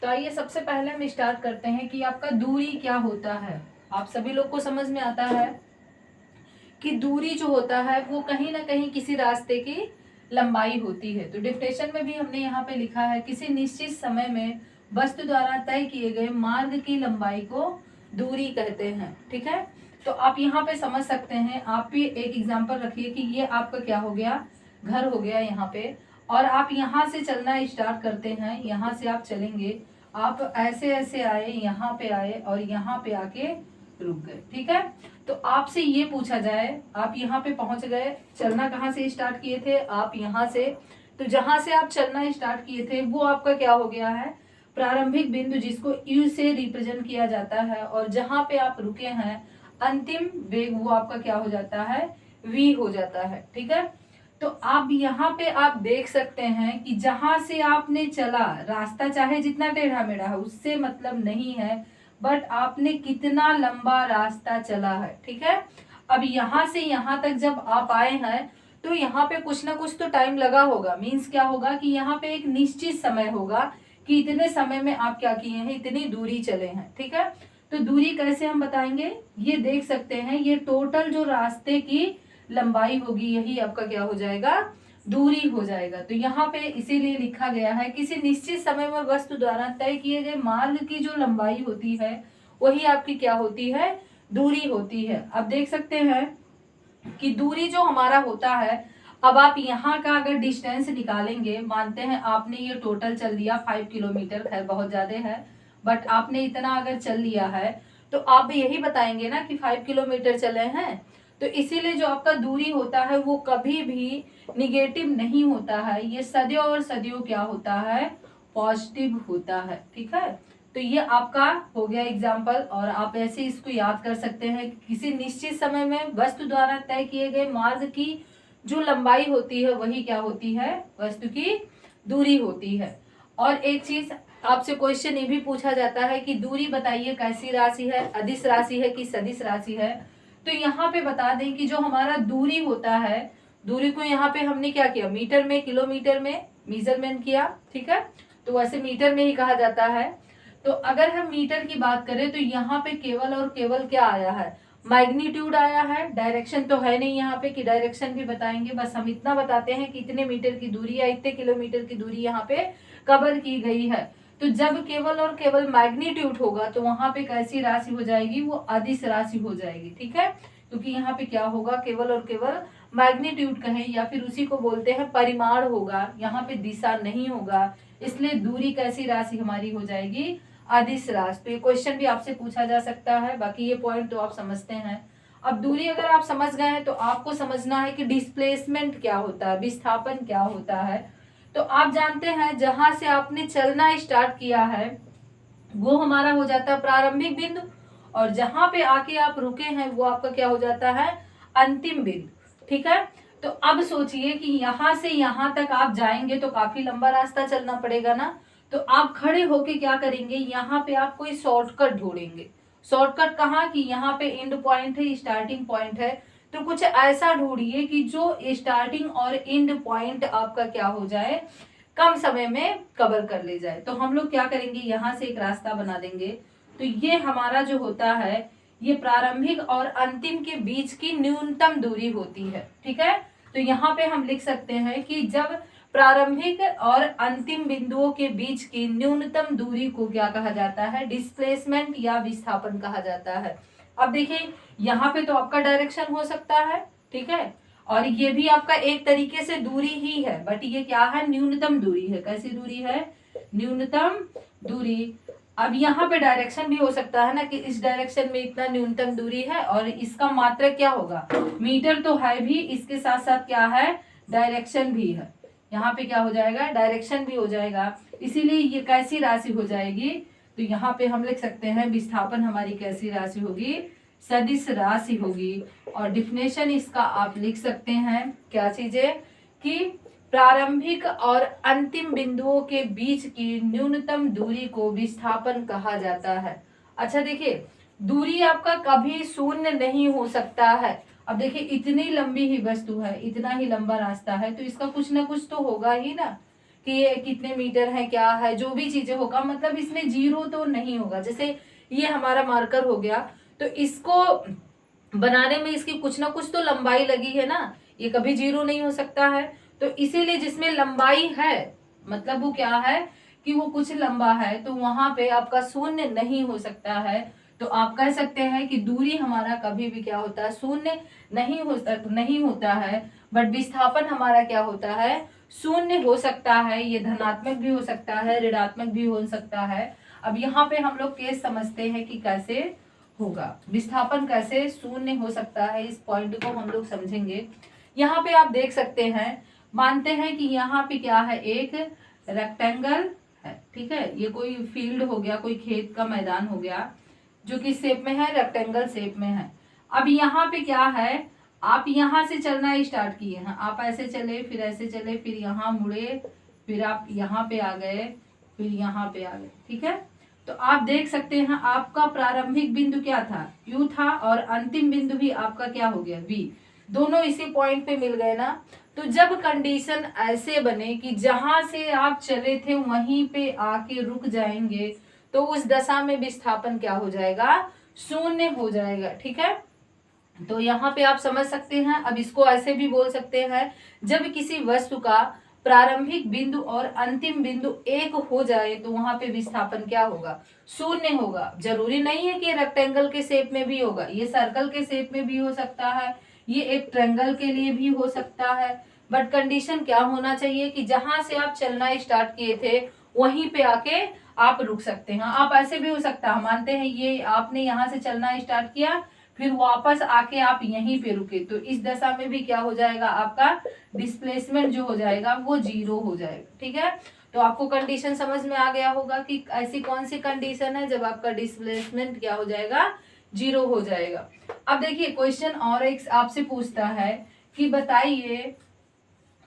तो आइए सबसे पहले हम स्टार्ट करते हैं कि आपका दूरी क्या होता है। आप सभी लोग को समझ में आता है कि दूरी जो होता है वो कहीं ना कहीं किसी रास्ते की लंबाई होती है। तो डिफिनेशन में भी हमने यहाँ पे लिखा है किसी निश्चित समय में वस्तु द्वारा तय किए गए मार्ग की लंबाई को दूरी कहते हैं। ठीक है, तो आप यहाँ पे समझ सकते हैं। आप भी एक एग्जांपल रखिए कि ये आपका क्या हो गया, घर हो गया यहाँ पे, और आप यहाँ से चलना स्टार्ट करते हैं। यहाँ से आप चलेंगे, आप ऐसे ऐसे आए, यहाँ पे आए और यहाँ पे आके रुक गए। ठीक है, तो आपसे ये पूछा जाए, आप यहाँ पे पहुंच गए, चलना कहाँ से स्टार्ट किए थे, आप यहाँ से, तो जहां से आप चलना स्टार्ट किए थे वो आपका क्या हो गया है, प्रारंभिक बिंदु, जिसको यू से रिप्रेजेंट किया जाता है। और जहां पे आप रुके हैं अंतिम वेग, वो आपका क्या हो जाता है, वी हो जाता है। ठीक है, तो आप यहाँ पे आप देख सकते हैं कि जहां से आपने चला, रास्ता चाहे जितना टेढ़ा मेढ़ा है उससे मतलब नहीं है, बट आपने कितना लंबा रास्ता चला है। ठीक है, अब यहाँ से यहाँ तक जब आप आए हैं तो यहाँ पे कुछ ना कुछ तो टाइम लगा होगा। मीन्स क्या होगा कि यहाँ पे एक निश्चित समय होगा कि इतने समय में आप क्या किए हैं, इतनी दूरी चले हैं। ठीक है, तो दूरी कैसे हम बताएंगे, ये देख सकते हैं, ये टोटल जो रास्ते की लंबाई होगी यही आपका क्या हो जाएगा, दूरी हो जाएगा। तो यहाँ पे इसीलिए लिखा गया है किसी निश्चित समय में वस्तु द्वारा तय किए गए मार्ग की जो लंबाई होती है वही आपकी क्या होती है, दूरी होती है। अब देख सकते हैं कि दूरी जो हमारा होता है, अब आप यहाँ का अगर डिस्टेंस निकालेंगे, मानते हैं आपने ये टोटल चल दिया 5 किलोमीटर, है बहुत ज्यादा है, बट आपने इतना अगर चल लिया है तो आप यही बताएंगे ना कि 5 किलोमीटर चले हैं। तो इसीलिए जो आपका दूरी होता है वो कभी भी निगेटिव नहीं होता है, ये सदैव और सदैव क्या होता है, पॉजिटिव होता है। ठीक है, तो ये आपका हो गया एग्जाम्पल, और आप ऐसे इसको याद कर सकते हैं। किसी निश्चित समय में वस्तु द्वारा तय किए गए मार्ग की जो लंबाई होती है वही क्या होती है, वस्तु की दूरी होती है। और एक चीज आपसे क्वेश्चन ये भी पूछा जाता है कि दूरी बताइए कैसी राशि है, अदिश राशि है कि सदिश राशि है। तो यहाँ पे बता दें कि जो हमारा दूरी होता है, दूरी को यहाँ पे हमने क्या किया, मीटर में, किलोमीटर में मेजरमेंट किया। ठीक है, तो वैसे मीटर में ही कहा जाता है। तो अगर हम मीटर की बात करें तो यहाँ पे केवल और केवल क्या आया है, मैग्नीट्यूड आया है। डायरेक्शन तो है नहीं यहाँ पे कि डायरेक्शन भी बताएंगे, बस हम इतना बताते हैं कि इतने मीटर की दूरी या इतने किलोमीटर की दूरी यहाँ पे कवर की गई है। तो जब केवल और केवल मैग्नीट्यूड होगा तो वहां पे कैसी राशि हो जाएगी, वो अदिश राशि हो जाएगी। ठीक है, क्योंकि यहाँ पे क्या होगा, केवल और केवल मैग्नीट्यूड कहें या फिर उसी को बोलते हैं परिमाण होगा, यहाँ पे दिशा नहीं होगा, इसलिए दूरी कैसी राशि हमारी हो जाएगी, अदिश राशि। तो ये क्वेश्चन भी आपसे पूछा जा सकता है। बाकी ये पॉइंट तो आप समझते हैं। अब दूरी अगर आप समझ गए हैं तो आपको समझना है कि डिस्प्लेसमेंट क्या होता है, विस्थापन क्या होता है। तो आप जानते हैं जहां से आपने चलना स्टार्ट किया है वो हमारा हो जाता है प्रारंभिक बिंदु, और जहां पे आके आप रुके हैं वो आपका क्या हो जाता है, अंतिम बिंदु। ठीक है, तो अब सोचिए कि यहां से यहां तक आप जाएंगे तो काफी लंबा रास्ता चलना पड़ेगा ना। तो आप खड़े होके क्या करेंगे, यहाँ पे आप कोई शॉर्टकट ढूंढेंगे। शॉर्टकट कहाँ, कि यहाँ पे एंड पॉइंट है, स्टार्टिंग पॉइंट है, तो कुछ ऐसा ढूंढिए कि जो स्टार्टिंग और एंड पॉइंट आपका क्या हो जाए, कम समय में कवर कर ले जाए। तो हम लोग क्या करेंगे, यहाँ से एक रास्ता बना देंगे। तो ये हमारा जो होता है, ये प्रारंभिक और अंतिम के बीच की न्यूनतम दूरी होती है। ठीक है, तो यहाँ पे हम लिख सकते हैं कि जब प्रारंभिक और अंतिम बिंदुओं के बीच की न्यूनतम दूरी को क्या कहा जाता है, डिस्प्लेसमेंट या विस्थापन कहा जाता है। अब देखिए यहाँ पे तो आपका डायरेक्शन हो सकता है, ठीक है, और ये भी आपका एक तरीके से दूरी ही है, बट ये क्या है, न्यूनतम दूरी है। कैसी दूरी है, न्यूनतम दूरी। अब यहाँ पे डायरेक्शन भी हो सकता है ना कि इस डायरेक्शन में इतना न्यूनतम दूरी है, और इसका मात्रक क्या होगा, मीटर तो है भी, इसके साथ साथ क्या है, डायरेक्शन भी है। यहाँ पे क्या हो जाएगा, डायरेक्शन भी हो जाएगा, इसीलिए ये कैसी राशि हो जाएगी। तो यहाँ पे हम लिख सकते हैं विस्थापन हमारी कैसी राशि होगी, सदिश राशि होगी। और डिफिनेशन इसका आप लिख सकते हैं, क्या चीजें, कि प्रारंभिक और अंतिम बिंदुओं के बीच की न्यूनतम दूरी को विस्थापन कहा जाता है। अच्छा देखिए, दूरी आपका कभी शून्य नहीं हो सकता है। अब देखिए इतनी लंबी ही वस्तु है, इतना ही लंबा रास्ता है, तो इसका कुछ ना कुछ तो होगा ही ना, कि ये कितने मीटर है क्या है, जो भी चीजें होगा, मतलब इसमें जीरो तो नहीं होगा। जैसे ये हमारा मार्कर हो गया, तो इसको बनाने में इसकी कुछ ना कुछ तो लंबाई लगी है ना, ये कभी जीरो नहीं हो सकता है। तो इसीलिए जिसमें लंबाई है, मतलब वो क्या है कि वो कुछ लंबा है, तो वहां पे आपका शून्य नहीं हो सकता है। तो आप कह सकते हैं कि दूरी हमारा कभी भी क्या होता है, शून्य नहीं होता है। बट विस्थापन हमारा क्या होता है, शून्य हो सकता है। ये धनात्मक भी हो सकता है, ऋणात्मक भी हो सकता है। अब यहाँ पे हम लोग केस समझते हैं कि कैसे होगा, विस्थापन कैसे शून्य हो सकता है, इस पॉइंट को हम लोग समझेंगे। यहाँ पे आप देख सकते हैं, मानते हैं कि यहाँ पे क्या है, एक रेक्टेंगल है, ठीक है। ये कोई फील्ड हो गया, कोई खेत का मैदान हो गया, जो कि शेप में है, रेक्टेंगल शेप में है। अब यहाँ पे क्या है, आप यहाँ से चलना स्टार्ट किए हैं, आप ऐसे चले, फिर ऐसे चले, फिर यहाँ मुड़े, फिर आप यहाँ पे आ गए, फिर यहाँ पे आ गए, ठीक है। तो आप देख सकते हैं आपका प्रारंभिक बिंदु क्या था, U था, और अंतिम बिंदु भी आपका क्या हो गया, V। दोनों इसी पॉइंट पे मिल गए ना। तो जब कंडीशन ऐसे बने कि जहां से आप चले थे वहीं पे आके रुक जाएंगे, तो उस दशा में विस्थापन क्या हो जाएगा, शून्य हो जाएगा, ठीक है। तो यहाँ पे आप समझ सकते हैं। अब इसको ऐसे भी बोल सकते हैं, जब किसी वस्तु का प्रारंभिक बिंदु और अंतिम बिंदु एक हो जाए तो वहां पे विस्थापन क्या होगा, शून्य होगा। जरूरी नहीं है कि रेक्टेंगल के शेप में भी होगा, ये सर्कल के शेप में भी हो सकता है, ये एक ट्रायंगल के लिए भी हो सकता है। बट कंडीशन क्या होना चाहिए कि जहां से आप चलना स्टार्ट किए थे वहीं पे आके आप रुक सकते हैं। आप ऐसे भी हो सकता है, मानते हैं ये आपने यहाँ से चलना स्टार्ट किया, फिर वापस आके आप यहीं पे रुके, तो इस दशा में भी क्या हो जाएगा, आपका डिस्प्लेसमेंट जो हो जाएगा वो जीरो हो जाएगा, ठीक है। तो आपको कंडीशन समझ में आ गया होगा कि ऐसी कौन सी कंडीशन है जब आपका डिस्प्लेसमेंट क्या हो जाएगा, जीरो हो जाएगा। अब देखिए क्वेश्चन और एक आपसे पूछता है कि बताइए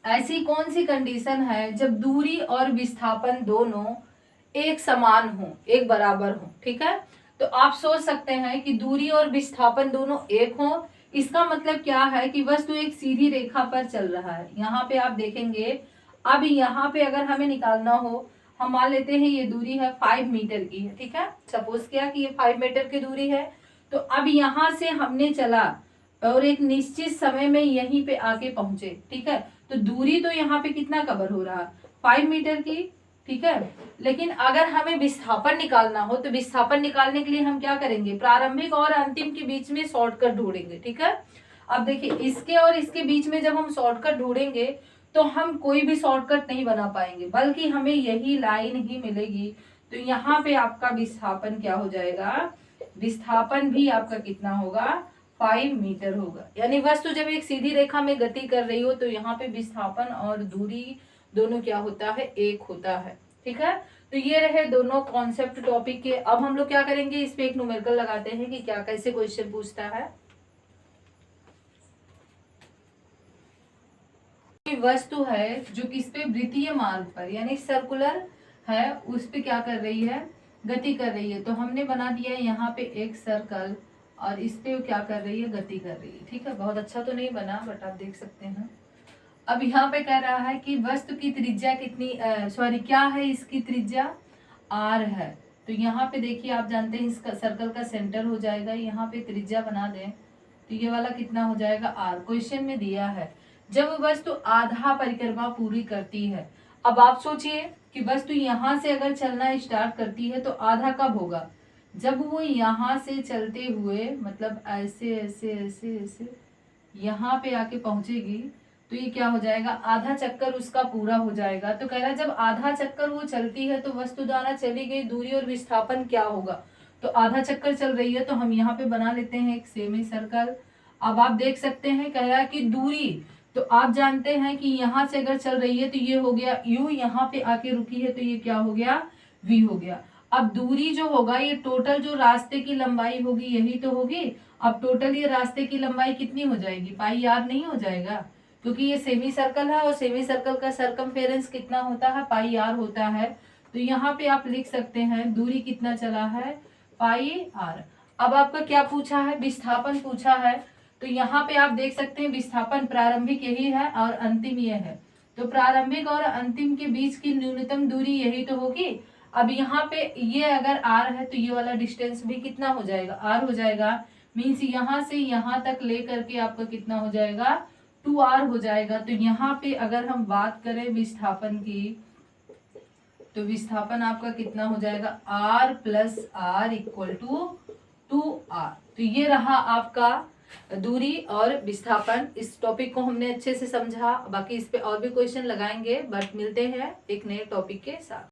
ऐसी कौन सी कंडीशन है जब दूरी और विस्थापन दोनों एक समान हो, एक बराबर हो, ठीक है। तो आप सोच सकते हैं कि दूरी और विस्थापन दोनों एक हो, इसका मतलब क्या है कि वस्तु एक सीधी रेखा पर चल रहा है। यहाँ पे आप देखेंगे, अब यहाँ पे अगर हमें निकालना हो, हम मान लेते हैं ये दूरी है 5 मीटर की है, ठीक है। सपोज किया कि ये 5 मीटर की दूरी है। तो अब यहाँ से हमने चला और एक निश्चित समय में यहीं पे आके पहुंचे, ठीक है। तो दूरी तो यहाँ पे कितना कवर हो रहा, 5 मीटर की, ठीक है। लेकिन अगर हमें विस्थापन निकालना हो तो विस्थापन निकालने के लिए हम क्या करेंगे, प्रारंभिक और अंतिम के बीच में शॉर्टकट ढूंढेंगे, ठीक है। अब देखिए इसके और इसके बीच में जब हम शॉर्टकट ढूंढेंगे तो हम कोई भी शॉर्टकट नहीं बना पाएंगे, बल्कि हमें यही लाइन ही मिलेगी। तो यहाँ पे आपका विस्थापन क्या हो जाएगा, विस्थापन भी आपका कितना होगा, 5 मीटर होगा। यानी वस्तु जब एक सीधी रेखा में गति कर रही हो तो यहाँ पे विस्थापन और दूरी दोनों क्या होता है, एक होता है, ठीक है। तो ये रहे दोनों कॉन्सेप्ट टॉपिक के। अब हम लोग क्या करेंगे, इस पे एक न्यूमेरिकल लगाते हैं कि क्या कैसे क्वेश्चन पूछता है। वस्तु है जो किस पे, वृत्तीय मार्ग पर, यानी सर्कुलर है, उस पे क्या कर रही है, गति कर रही है। तो हमने बना दिया है यहाँ पे एक सर्कल, और इस पे क्या कर रही है, गति कर रही है, ठीक है। बहुत अच्छा तो नहीं बना, बट आप देख सकते हैं। अब यहाँ पे कह रहा है कि वस्तु की त्रिज्या कितनी, सॉरी क्या है, इसकी त्रिज्या r है। तो यहाँ पे देखिए, आप जानते हैं इसका सर्कल का सेंटर हो जाएगा, यहाँ पे त्रिज्या बना दें तो ये वाला कितना हो जाएगा, r। क्वेश्चन में दिया है जब वस्तु आधा परिक्रमा पूरी करती है। अब आप सोचिए कि वस्तु यहाँ से अगर चलना स्टार्ट करती है तो आधा कब होगा, जब वो यहाँ से चलते हुए, मतलब ऐसे ऐसे ऐसे ऐसे यहाँ पे आके पहुंचेगी, तो ये क्या हो जाएगा, आधा चक्कर उसका पूरा हो जाएगा। तो कह रहा है जब आधा चक्कर वो चलती है तो वस्तु द्वारा चली गई दूरी और विस्थापन क्या होगा। तो आधा चक्कर चल रही है, तो हम यहाँ पे बना लेते हैं एक सेमी सर्कल। अब आप देख सकते हैं, कह रहा है कि दूरी, तो आप जानते हैं कि यहाँ से अगर चल रही है तो ये हो गया u, यहाँ पे आके रुकी है तो ये क्या हो गया, v हो गया। अब दूरी जो होगा, ये टोटल जो रास्ते की लंबाई होगी यही तो होगी। अब टोटल ये रास्ते की लंबाई कितनी हो जाएगी, पाई r नहीं हो जाएगा, क्योंकि ये सेमी सर्कल है और सेमी सर्कल का सरकमफेरेंस कितना होता है, पाई r होता है। तो यहाँ पे आप लिख सकते हैं दूरी कितना चला है, पाई r। अब आपका क्या पूछा है, विस्थापन पूछा है। तो यहाँ पे आप देख सकते हैं विस्थापन प्रारंभिक यही है और अंतिम ये है। तो प्रारंभिक और अंतिम के बीच की न्यूनतम दूरी यही तो होगी। अब यहाँ पे ये अगर r है तो ये वाला डिस्टेंस भी कितना हो जाएगा, r हो जाएगा। मीन्स यहाँ से यहाँ तक लेकर के आपका कितना हो जाएगा, 2r हो जाएगा। तो यहाँ पे अगर हम बात करें विस्थापन की, तो विस्थापन आपका कितना हो जाएगा, r plus r equal to 2r। तो ये रहा आपका दूरी और विस्थापन। इस टॉपिक को हमने अच्छे से समझा, बाकी इस पे और भी क्वेश्चन लगाएंगे, बट मिलते हैं एक नए टॉपिक के साथ।